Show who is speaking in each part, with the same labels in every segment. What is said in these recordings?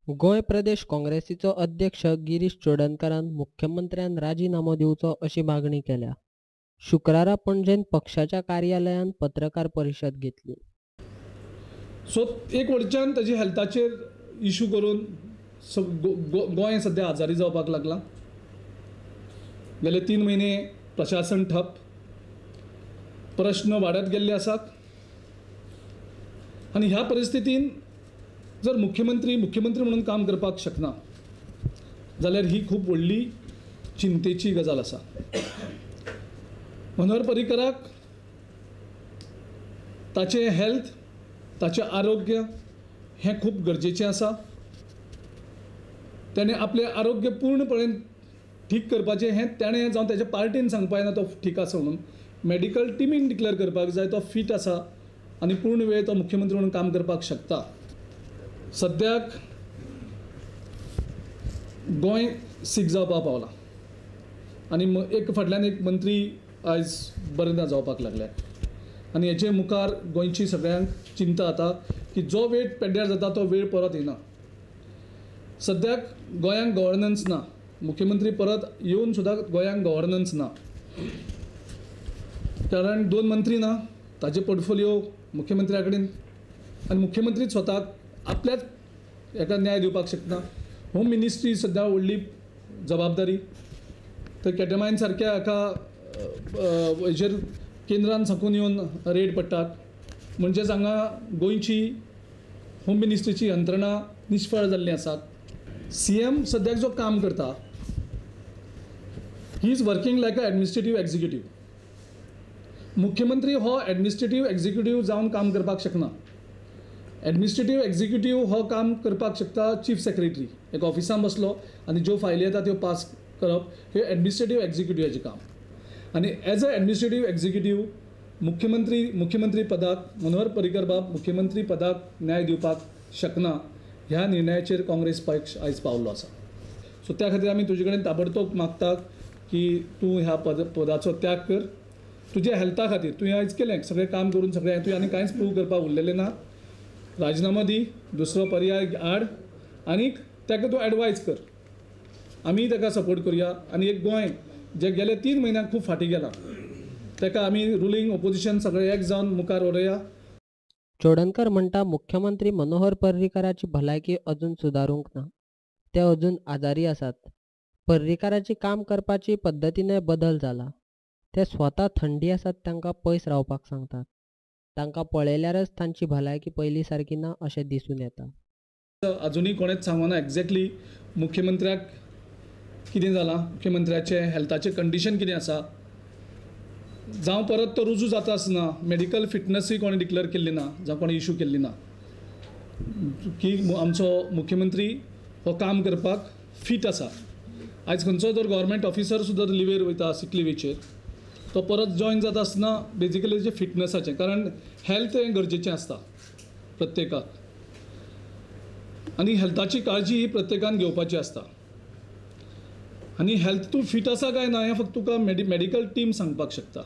Speaker 1: गोंय प्रदेश काँग्रेसीचो अध्यक्ष गिरीश चोडणकरान मुख्यमंत्र्यान राजिनामो दिवचो अशी मागणी केल्या. शुक्रारा पणजेन पक्षाच्या कार्यालयान पत्रकार परिशद घेतली.
Speaker 2: सो एक वटच्यान ताजी हेल्थाचेर इशू करून गोंय सध्या आजारी जावपाक लागला. गेले 3 महिने प्रशासन ठप, प्रश्न वाडत गेल्ले आसात आणि ह्या परिस्थितीन जर मुख्यमंत्री म्हणून काम करपाक शकना जाल्यार ही खूप व्हडली चिंतेची गजाल आसा. मनोहर पर्रीकराक ताचे हेल्थ, ताचे आरोग्य हे खूप गरजेचें आसा. ताणें आपले आरोग्य पूर्णपणे ठीक करपाचें हें ताणें जावं ताच्या पार्टीन सांगपाक येना तो ठीक आसा म्हणून. मेडिकल टिमीन डिक्लेअर करपाक जाय तो फीट आसा आनी पूर्ण वेळ तो मुख्यमंत्री म्हणून काम करपाक शकता. सद्याक गोंय सीक जावपाक पावला आनी एक फाटल्यान एक मंत्री आयज बरें ना जावपाक लागल्या आनी हेचे मुखार गोंयची सगळ्यांक चिंता जाता की जो वेळ पेड्ड्यार जाता तो वेळ परत येना. सद्याक गोंयांक गव्हर्नन्स ना. मुख्यमंत्री परत येवन सुद्दां गोंयांक गव्हर्नन्स ना, कारण 2 मंत्री ना, ताजे पोर्टफोलिओ मुख्यमंत्र्या कडेन आनी मुख्यमंत्री स्वताक आपल्याच हेका न्याय दिवपाक शकना. होम मिनिस्ट्री सद्या व्हडली जबाबदारी, तर केटेमायन सारक्या हाका हेचेर केंद्रान सांगून येवन रेड पडटात. म्हणजेच हांगा गोंयची होम मिनिस्ट्रीची यंत्रणा निश्फळ जाल्ली आसात. CM सद्याक जो काम करता he is working like a administrative executive. मुख्यमंत्री हो एडमिनिस्ट्रेटीव एक्झिक्युटीव जावन काम करपाक शकना. एडमिनिस्ट्रेटीव एक्झिक्युटीव हो काम करपाक शकता चीफ सेक्रेटरी. एक ऑफिसान बसलो आनी ज्यो फायली येता त्यो पास करप हे एडमिनिस्ट्रेटीव एक्झिक्युटिवाचें काम. आनी एज अ एडमिनिस्ट्रेटीव एक्झिक्युटीव मुख्यमंत्री पदाक मनोहर पर्रीकर बाब मुख्यमंत्री पदाक न्याय दिवपाक शकना. ह्या निर्णयाचेर काँग्रेस पक्ष आयज पावल्लो आसा. सो त्या खातीर आमी तुजे कडेन ताबडतोब मागतात की तूं ह्या पदाचो त्याग कर. तुज्या हेल्था खातीर तुवें आयज केलें सगळें काम करून सगळें तुवें आनी कांयच प्रूव करपाक उरलेलें ना. राजिनामा दी, दुसरो पर्याय हाड आनीक ताका तूं एडवायज कर. आमी ताका सपोर्ट करुया आनी एक गोंय जे गेले 3 म्हयन्याक खूब फाटीं गेलां ताका आमी रुलींग ओपोजिशन सगळे एक जावन मुखार व्हरया.
Speaker 1: चोडणकर म्हणटा मुख्यमंत्री मनोहर पर्रीकराची भलायकी अजून सुदारूंक ना. ते अजून आजारी आसात. पर्रीकराची काम करपाची पद्दतीने बदल जाला. ते स्वता थंडी आसात तांकां पयस रावपाक सांगतात. तांकां पळयल्यारच तांची भलायकी पयली सारकी ना अशें दिसून येता.
Speaker 2: अजुनूय कोणेच सांगना एक्झॅक्टली मुख्यमंत्र्याक कितें जालां, मुख्यमंत्र्याचे हेल्थाचें कंडिशन कितें आसा, जावं परत तो रुजू जाता आसतना मेडिकल फिटनसूय कोणें डिक्लेअर केल्ली ना, जावं कोणें इशू केल्ली ना की आमचो मुख्यमंत्री हो काम करपाक फीट आसा. आयज खंयचो जर गव्हर्मेंट ऑफिसर सुद्दां लिवेर वयता सीक लिव्हीचेर तो परत जॉयन जाता आसतना बेजिकली तेजे फिटनसाचें, कारण हेल्थ हें गरजेचें आसता प्रत्येकाक आनी हेल्थाची काळजी ही प्रत्येकान घेवपाची आसता. आनी हेल्थ तूं फीट आसा काय ना हें फक्त तुका मेडिकल टीम सांगपाक शकता.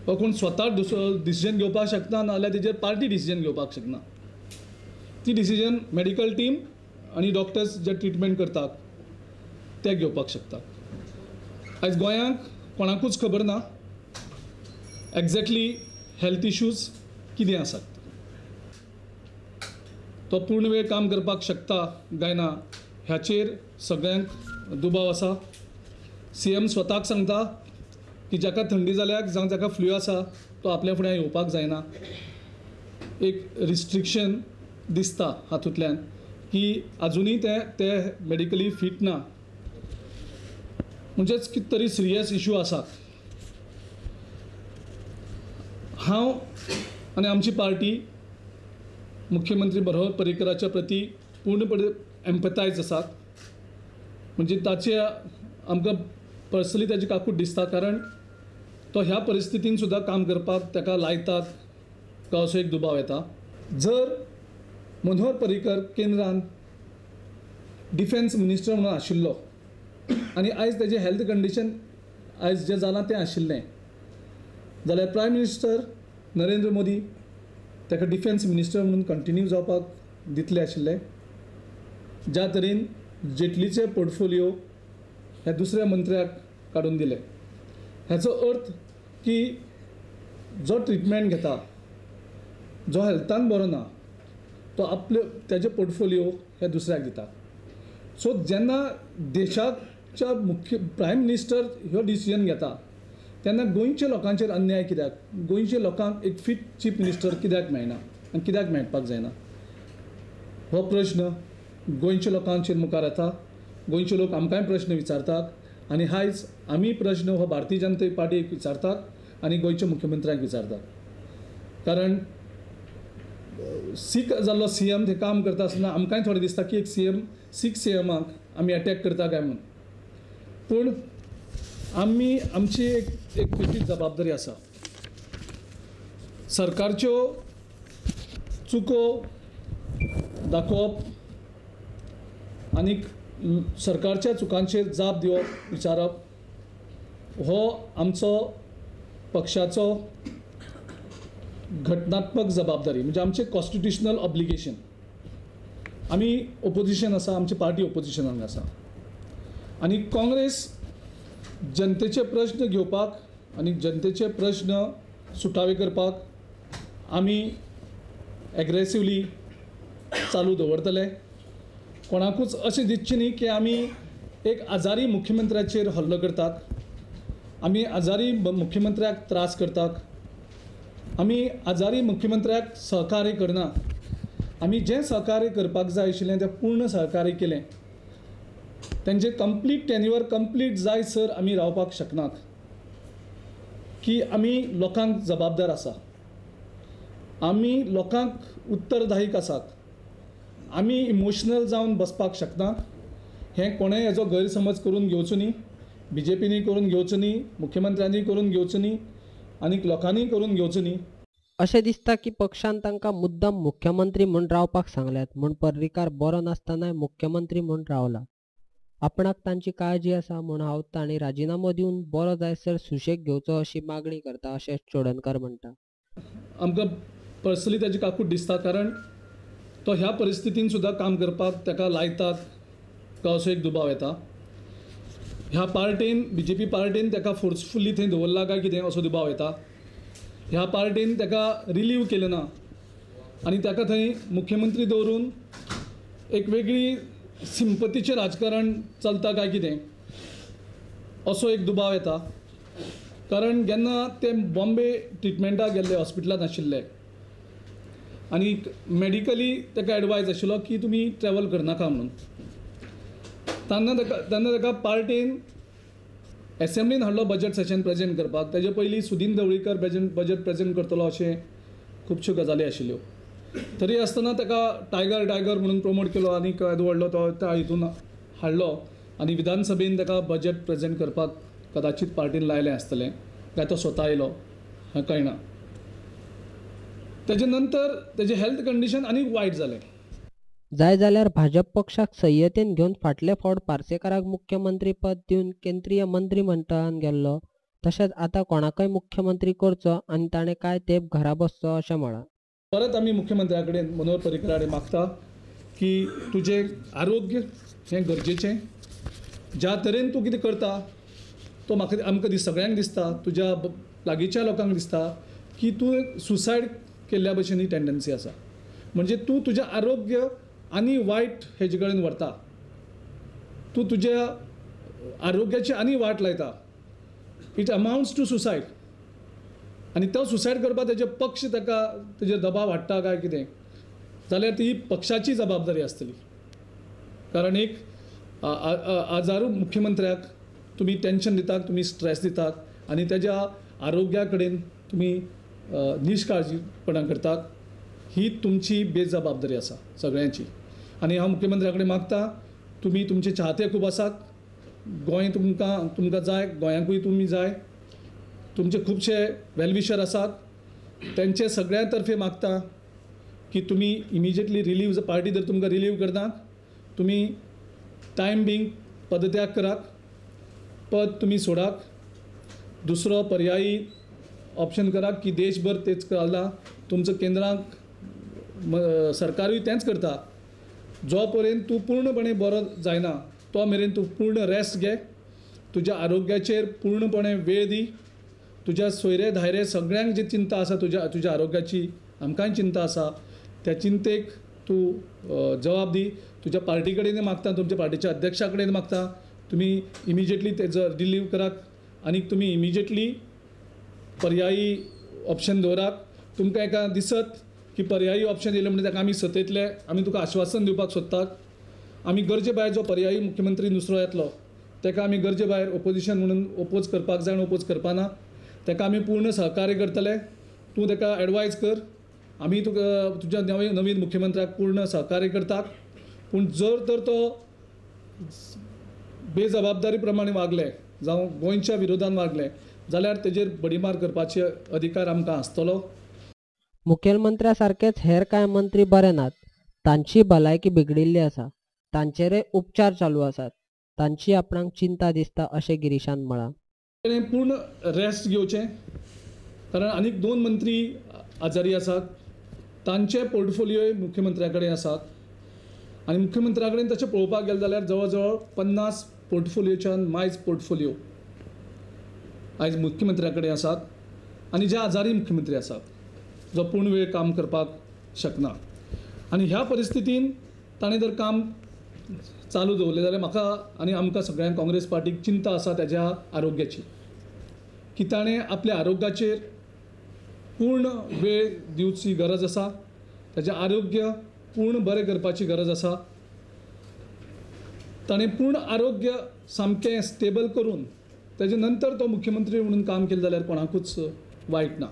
Speaker 2: वा कोण स्वता डिसिजन घेवपाक शकना, नाजाल्यार तेजेर पार्टी डिसिजन घेवपाक शकना. ती डिसिजन मेडिकल टीम आनी डॉक्टर्स जे ट्रिटमेंट करतात ते घेवपाक शकतात. आयज गोंयांक कोणाकूच खबर ना एक्झॅक्टली हेल्थ इश्यूज कितें आसात. तो पूर्ण वेळ काम करपाक शकता काय ना ह्याचेर सगळ्यांक दुबाव आसा. CM स्वताक सांगता की जाका थंडी जाल्यार जावं जाका फ्लू आसा तो आपल्या फुड्यान येवपाक जायना. एक रिस्ट्रिक्शन दिसता हातूंतल्यान की आजुनूय ते मेडिकली फीट ना. म्हणजेच कितें तरी सिरियस इशू आसा. हांव आनी आमची पार्टी मुख्यमंत्री मनोहर पर्रीकराच्या प्रती पूर्णपणे एम्पथायज आसात. म्हणजे ताचे आमकां पर्सनली ताची काकूट दिसता, कारण तो ह्या परिस्थितीन सुद्दां काम करपाक ताका लायतात का असो एक दुबाव येता. जर मनोहर पर्रीकर केंद्रान डिफेन्स मिनिस्टर म्हणून आशिल्लो आनी आयज ताजें हेल्थ कंडिशन आयज जें जालां तें आशिल्लें जाल्यार प्रायम मिनिस्टर नरेंद्र मोदी ताका डिफेन्स मिनिस्टर म्हणून कंटिन्यू जावपाक दितले आशिल्ले ज्या तरेन जेटलीचे पोर्टफोलिओ ह्या दुसऱ्या मंत्र्याक काडून दिले, हाचो अर्थ की जो ट्रिटमेंट घेता, जो हेल्थान बरो ना, तो आपले त्याचे पोर्टफोलिओ हे दुसऱ्याक दिता. सो जेन्ना देशाच्या प्रायम मिनिस्टर ह्यो डिसिजन घेता तेन्ना गोंयच्या लोकांचेर अन्याय कित्याक? गोंयच्या लोकांक एक फिट चीफ मिनिस्टर कित्याक मेळना आनी कित्याक मेळपाक जायना? हो प्रश्न गोंयच्या लोकांचेर मुखार येता. गोंयचे लोक आमकांय प्रश्न विचारतात आनी आयज आमी प्रश्न हो भारतीय जनता पार्टीक विचारतात आनी गोंयच्या मुख्यमंत्र्याक विचारतात. कारण सीख जाल्लो CM थंय काम करता आसतना आमकांय थोडें दिसता की एक सीख CMाक आमी अटॅक करता काय म्हणून. पूण आमची एक वेगळी जबाबदारी आसा. सरकारच्यो चुको दाखोवप आनी सरकारच्या चुकांचेर जाप दिवप, विचारप हो आमचो पक्षाचो घटनात्मक जबाबदारी, म्हणजे आमचे कॉन्स्टिट्युशनल ऑब्लिगेशन. आमी ओपोजिशन आसा, आमची पार्टी ओपोजिशनाक आसा आनी काँग्रेस जनतेचे प्रश्न घेवपाक आनी जनतेचे प्रश्न सुटावे करपाक आमी एग्रेसिवली चालू दवरतले. कोणाकूच अशें दिसचें न्ही की आमी एक आजारी मुख्यमंत्र्याचेर हल्लो करतात, आमी आजारी मुख्यमंत्र्याक त्रास करतात, आमी आजारी मुख्यमंत्र्याक सहकार्य करना. आमी जें सहकार्य करपाक जाय आशिल्लें तें पूर्ण सहकार्य केलें. तेंचे कंप्लीट टेन्युअर कंप्लीट जायसर आमी रावपाक शकनात की आमी लोकांक जबाबदार आसा, आमी लोकांक उत्तरदायीक आसात. आमी इमोशनल जावन बसपाक शकना. हें कोणेंय हेजो गैरसमज करून घेवचो न्ही. BJPनी करून घेवचो न्ही, मुख्यमंत्र्यांनी करून घेवचो न्ही आनी लोकांनी करून घेवचो न्ही.
Speaker 1: अशें दिसता की पक्षान तांकां मुद्दम मुख्यमंत्री म्हूण रावपाक सांगल्यात म्हूण पर्रीकार बरो नासतनाय मुख्यमंत्री म्हूण रावला. आपणाक तांची काळजी आसा म्हूण हांव तांणी राजिनामो दिवन बरो जायसर सुशेग घेवचो अशी मागणी करता अशें चोडणकर म्हणटा.
Speaker 2: आमकां पर्सनली ताची काकूट दिसता, कारण तो ह्या परिस्थितीन सुद्दां काम करपाक ताका लायतात का असो एक दुबाव येता. ह्या पार्टीन BJP पार्टीन ताका फोर्सफुली थंय दवरला काय कितें असो दुबाव येता. ह्या पार्टीन ताका रिलीव केलें ना आनी ताका थंय मुख्यमंत्री दवरून एक वेगळी सिंपतीचें राजकारण चलता काय कितें असो एक दुबाव येता. कारण जेन्ना ते बॉम्बे ट्रिटमेंटाक गेल्ले, हॉस्पिटलांत आशिल्ले आनी मेडिकली ताका एडवायज आशिल्लो की तुमी ट्रॅवल करनाका म्हणून, तेन्ना ताका पार्टीन एसेंब्लीन हाडलो बजेट सेशन प्रेजेंट करपाक. ताजे पयलीं सुदीन ढवळीकर बजेट प्रेजेंट करतलो अशें खुबश्यो गजाली आशिल्ल्यो. तरी आसतना ताका टायगर म्हणून प्रमोट केलो आनी येदो व्हडलो तो त्या हितून हाडलो आनी विधानसभेन ताका बजेट प्रेजेंट करपाक कदाचित पार्टीन लायलें आसतलें काय तो स्वता आयलो हें कळना. तेजे नंतर तेजे हेल्थ कंडिशन आनीक वायट जालें.
Speaker 1: जाय जाल्यार भाजप पक्षाक सय्यतेन घेवन फाटले फावट पार्सेकाराक मुख्यमंत्री पद दिवन केंद्रीय मंत्रिमंडळान गेल्लो, तशेंच आतां कोणाकय मुख्यमंत्री करचो आनी ताणें काय तेंप घरा बसचो अशें म्हळां.
Speaker 2: परत आमी मुख्यमंत्र्या कडेन मनोहर पर्रीकारा कडेन मागता की तुजें आरोग्य हें गरजेचें. ज्या तरेन तूं कितें करता तो म्हाका आमकां सगळ्यांक दिसता, तुज्या लागींच्या लोकांक दिसता की तूं सुसायड केल्ल्या भशेन ही टेंडन्सी आसा. म्हणजे तूं तुजें आरोग्य आनी वायट हेजे कडेन व्हरता, तूं तुज्या आरोग्याची आनी वाट लायता. It amounts to suicide. आनी तो सुसायड करपाक तेजे पक्ष ताका तेजेर दबाव हाडटा काय कितें जाल्यार ती पक्षाची जबाबदारी आसतली. कारण एक आजारू मुख्यमंत्र्याक तुमी टेन्शन दितात, तुमी स्ट्रेस दितात आनी तेज्या आरोग्या कडेन तुमी निश्काळजीपणां करतात. ही तुमची बेजबाबदारी आसा सगळ्यांची. आनी हांव मुख्यमंत्र्या कडेन मागता, तुमी तुमचे चाहते खूब आसात, गोंय तुमकां जाय, गोंयांकूय तुमी जाय, तुमचे खुबशे वेलविशर आसात, तेंचे सगळ्यां तर्फे मागता की तुमी इमिजिएटली रिलीव, पार्टी जर तुमकां रिलीव करना तुमी टायम बींग पदत्याग करात, पद तुमी सोडात, दुसरो पर्यायी ऑप्शन करात की देशभर तेच चल्लां, तुमचं केंद्रांक सरकारूय तेंच करता. जो पर्यंत तूं पूर्णपणे बरो जायना तो मेरेन तूं पूर्ण रेस्ट घे, तुज्या आरोग्याचेर पूर्णपणे वेळ दी. तुज्या सोयरे धायरे सगळ्यांक जी चिंता आसा तुज्या आरोग्याची आमकांय चिंता आसा, त्या चिंतेक तूं जबाब दी. तुज्या पार्टी कडेन मागता, तुमच्या पार्टीच्या अध्यक्षा कडेन मागता, तुमी इमिजिएटली तेजो रिलीव करात आनी तुमी इमिजिएटली पर्यायी ऑप्शन दवरात. तुमकां एका दिसत की पर्यायी ऑप्शन येयलें म्हणजे ताका आमी सतयतले, आमी तुका आश्वासन दिवपाक सोदतात. आमी गरजे भायर जो पर्यायी मुख्यमंत्री दुसरो येतलो ताका आमी गरजे भायर ओपोजिशन म्हणून ओपोज करपाक जाय, ओपोज करपाना. ताका आमी पूर्ण सहकार्य करतले. तूं ताका एडवायज कर. आमी तुका तुज्या नवीन मुख्यमंत्र्याक पूर्ण सहकार्य करतात. पूण जर तर तो बेजबाबदारी प्रमाणे वागले जावं गोंयच्या विरोधान वागले जाल्यार तेजेर बडीमार करपाचे अधिकार आमकां आसतलो.
Speaker 1: मुखेलमंत्र्या सारकेच हेर कांय मंत्री बरे नात. तांची भलायकी बिगडिल्ली आसा. तांचेरय उपचार चालू आसात. तांची आपणाक चिंता दिसता अशें गिरीशान म्हळां.
Speaker 2: पूर्ण रेस्ट घेवचें, कारण आनीक 2 मंत्री आजारी आसात. तांचे पोर्टफोलियोय मुख्यमंत्र्या कडेन आसात आनी मुख्यमंत्र्या कडेन तशें पळोवपाक गेलें जाल्यार जवळ जवळ 50 पोर्टफोलियोच्यान मायज पोर्टफोलियो आयज मुख्यमंत्र्या कडेन आसात आनी जे आजारी मुख्यमंत्री आसात जो पूर्ण वेळ काम करपाक शकना. आनी ह्या परिस्थितीन ताणें जर काम चालू दवरलें जाल्यार म्हाका आनी आमकां सगळ्यांक काँग्रेस पार्टीक चिंता आसा त्याच्या आरोग्याची, की ताणें आपल्या आरोग्याचेर पूर्ण वेळ दिवची गरज आसा. ताचें आरोग्य पूर्ण बरें करपाची गरज आसा. ताणें पूर्ण आरोग्य सामकें स्टेबल करून तेजे नंतर तो मुख्यमंत्री म्हणून काम केलें जाल्यार कोणाकूच वायट ना.